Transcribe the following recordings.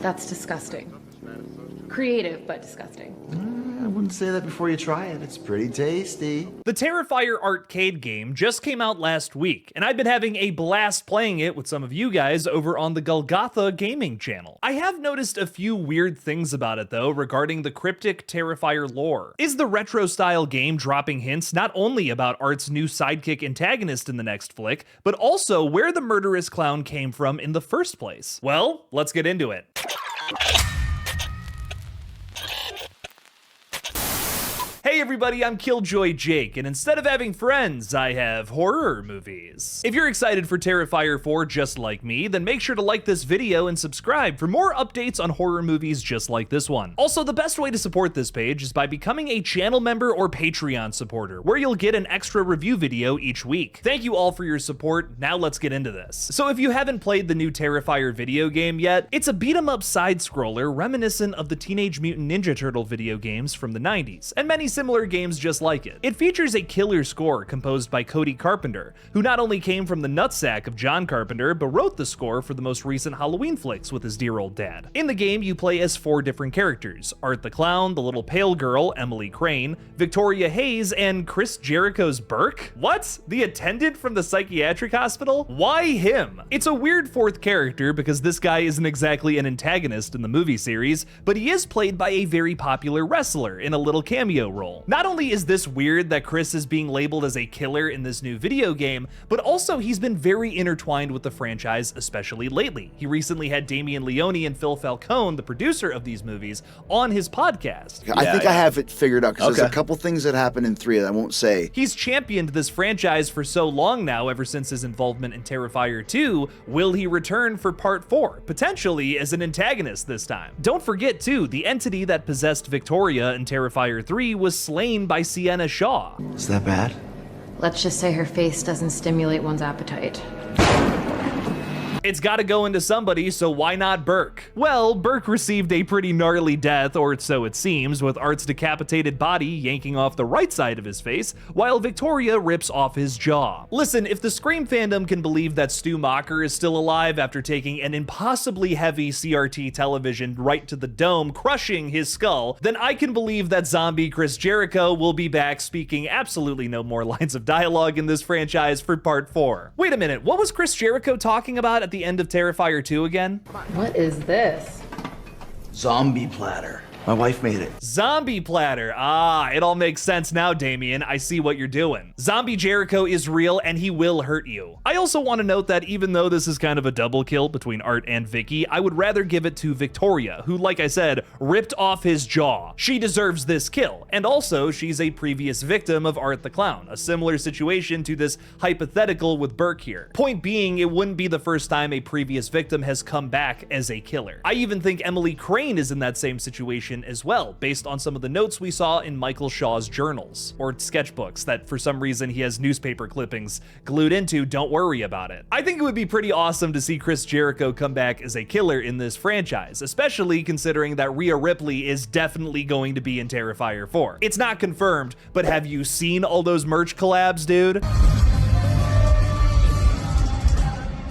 That's disgusting. Creative, but disgusting. I wouldn't say that before you try it. It's pretty tasty. The Terrifier arcade game just came out last week, and I've been having a blast playing it with some of you guys over on the GullGotha gaming channel. I have noticed a few weird things about it though regarding the cryptic Terrifier lore. Is the retro-style game dropping hints not only about Art's new sidekick antagonist in the next flick, but also where the murderous clown came from in the first place? Well, let's get into it. Hey everybody, I'm Killjoy Jake, and instead of having friends, I have horror movies. If you're excited for Terrifier 4 just like me, then make sure to like this video and subscribe for more updates on horror movies just like this one. Also, the best way to support this page is by becoming a channel member or Patreon supporter, where you'll get an extra review video each week. Thank you all for your support. Now let's get into this. So if you haven't played the new Terrifier video game yet, it's a beat-em-up side-scroller reminiscent of the Teenage Mutant Ninja Turtle video games from the 90s, and many similar games just like it. It features a killer score composed by Cody Carpenter, who not only came from the nutsack of John Carpenter, but wrote the score for the most recent Halloween flicks with his dear old dad. In the game, you play as 4 different characters: Art the Clown, the little pale girl, Emily Crane, Victoria Hayes, and Chris Jericho's Burke? What? The attendant from the psychiatric hospital? Why him? It's a weird 4th character because this guy isn't exactly an antagonist in the movie series, but he is played by a very popular wrestler in a little cameo role. Not only is this weird that Chris is being labeled as a killer in this new video game, but also he's been very intertwined with the franchise, especially lately. He recently had Damian Leone and Phil Falcone, the producer of these movies, on his podcast. I think I have it figured out, because there's a couple things that happen in 3 that I won't say. He's championed this franchise for so long now, ever since his involvement in Terrifier 2. Will he return for part 4, potentially as an antagonist this time? Don't forget too, the entity that possessed Victoria in Terrifier 3 was slain by Sienna Shaw. Is that bad? Let's just say her face doesn't stimulate one's appetite. It's gotta go into somebody, so why not Burke? Well, Burke received a pretty gnarly death, or so it seems, with Art's decapitated body yanking off the right side of his face, while Victoria rips off his jaw. Listen, if the Scream fandom can believe that Stu Macher is still alive after taking an impossibly heavy CRT television right to the dome, crushing his skull, then I can believe that zombie Chris Jericho will be back speaking absolutely no more lines of dialogue in this franchise for part 4. Wait a minute, what was Chris Jericho talking about at the end of Terrifier 2 again? What is this? Zombie platter. My wife made it. Zombie platter. Ah, it all makes sense now, Damien. I see what you're doing. Zombie Jericho is real and he will hurt you. I also want to note that even though this is kind of a double kill between Art and Vicky, I would rather give it to Victoria, who, like I said, ripped off his jaw. She deserves this kill. And also, she's a previous victim of Art the Clown, a similar situation to this hypothetical with Burke here. Point being, it wouldn't be the first time a previous victim has come back as a killer. I even think Emily Crane is in that same situation as well, based on some of the notes we saw in Michael Shaw's journals, or sketchbooks that for some reason he has newspaper clippings glued into. Don't worry about it. I think it would be pretty awesome to see Chris Jericho come back as a killer in this franchise, especially considering that Rhea Ripley is definitely going to be in Terrifier 4. It's not confirmed, but have you seen all those merch collabs, dude?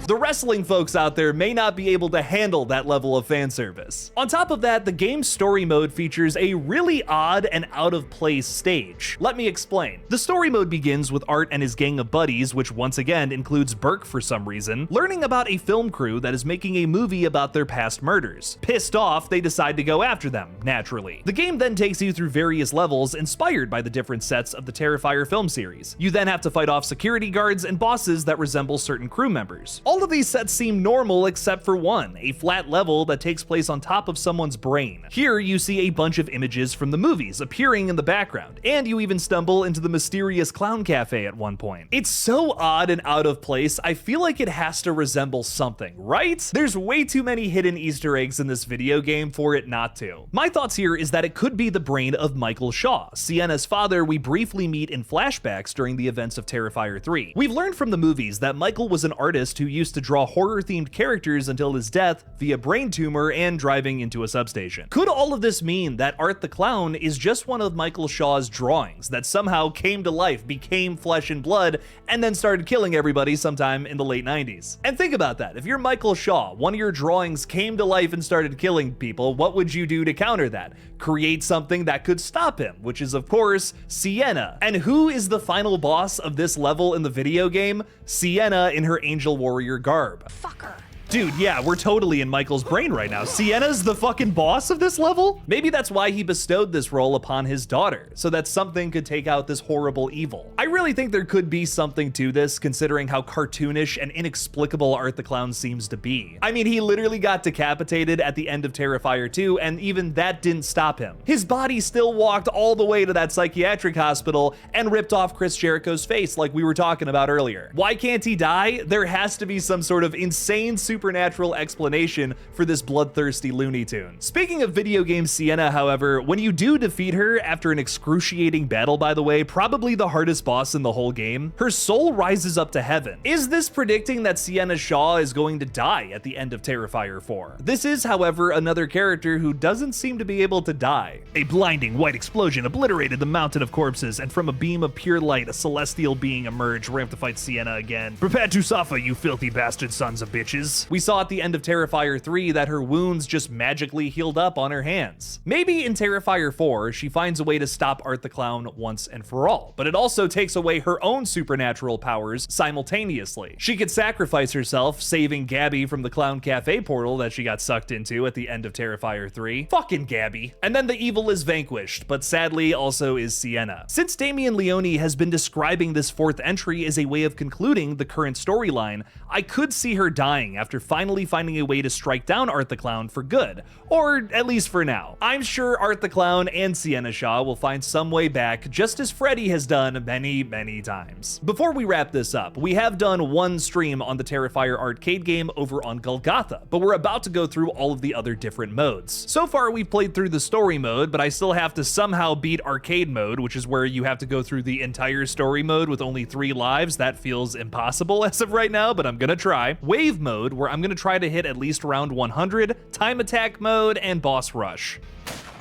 The wrestling folks out there may not be able to handle that level of fan service. On top of that, the game's story mode features a really odd and out-of-place stage. Let me explain. The story mode begins with Art and his gang of buddies, which once again includes Burke for some reason, learning about a film crew that is making a movie about their past murders. Pissed off, they decide to go after them, naturally. The game then takes you through various levels inspired by the different sets of the Terrifier film series. You then have to fight off security guards and bosses that resemble certain crew members. All of these sets seem normal except for one, a flat level that takes place on top of someone's brain. Here you see a bunch of images from the movies appearing in the background, and you even stumble into the mysterious clown cafe at one point. It's so odd and out of place, I feel like it has to resemble something, right? There's way too many hidden Easter eggs in this video game for it not to. My thoughts here is that it could be the brain of Michael Shaw, Sienna's father we briefly meet in flashbacks during the events of Terrifier 3. We've learned from the movies that Michael was an artist who used to draw horror-themed characters until his death via brain tumor and driving into a substation. Could all of this mean that Art the Clown is just one of Michael Shaw's drawings that somehow came to life, became flesh and blood, and then started killing everybody sometime in the late 90s? And think about that. If you're Michael Shaw, one of your drawings came to life and started killing people, what would you do to counter that? Create something that could stop him, which is of course Sienna. And who is the final boss of this level in the video game? Sienna in her Angel Warrior garb. Fucker. Dude, yeah, we're totally in Michael's brain right now. Sienna's the fucking boss of this level? Maybe that's why he bestowed this role upon his daughter, so that something could take out this horrible evil. I really think there could be something to this, considering how cartoonish and inexplicable Art the Clown seems to be. I mean, he literally got decapitated at the end of Terrifier 2, and even that didn't stop him. His body still walked all the way to that psychiatric hospital and ripped off Chris Jericho's face like we were talking about earlier. Why can't he die? There has to be some sort of insane supernatural explanation for this bloodthirsty Looney Tune. Speaking of video game Sienna, however, when you do defeat her after an excruciating battle, by the way, probably the hardest boss in the whole game, her soul rises up to heaven. Is this predicting that Sienna Shaw is going to die at the end of Terrifier 4? This is, however, another character who doesn't seem to be able to die. A blinding white explosion obliterated the mountain of corpses, and from a beam of pure light, a celestial being emerged, ramped to fight Sienna again. Prepare to suffer, you filthy bastard sons of bitches. We saw at the end of Terrifier 3 that her wounds just magically healed up on her hands. Maybe in Terrifier 4, she finds a way to stop Art the Clown once and for all, but it also takes away her own supernatural powers simultaneously. She could sacrifice herself, saving Gabby from the Clown Cafe portal that she got sucked into at the end of Terrifier 3. Fucking Gabby. And then the evil is vanquished, but sadly also is Sienna. Since Damien Leone has been describing this fourth entry as a way of concluding the current storyline, I could see her dying after finally finding a way to strike down Art the Clown for good, or at least for now. I'm sure Art the Clown and Sienna Shaw will find some way back, just as Freddy has done many, many times. Before we wrap this up, we have done one stream on the Terrifier arcade game over on GullGotha, but we're about to go through all of the other different modes. So far, we've played through the story mode, but I still have to somehow beat arcade mode, which is where you have to go through the entire story mode with only 3 lives. That feels impossible as of right now, but I'm gonna try. Wave mode, where I'm gonna try to hit at least round 100, time attack mode, and boss rush.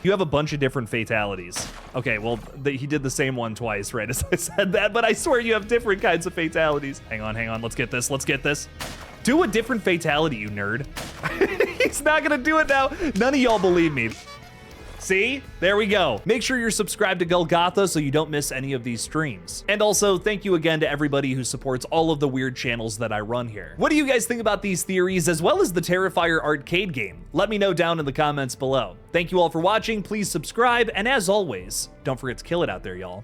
You have a bunch of different fatalities. Okay, well, he did the same one twice, right as I said that, but I swear you have different kinds of fatalities. Hang on, let's get this, Do a different fatality, you nerd. He's not gonna do it now. None of y'all believe me. See? There we go. Make sure you're subscribed to GullGotha so you don't miss any of these streams. And also, thank you again to everybody who supports all of the weird channels that I run here. What do you guys think about these theories, as well as the Terrifier arcade game? Let me know down in the comments below. Thank you all for watching, please subscribe, and as always, don't forget to kill it out there, y'all.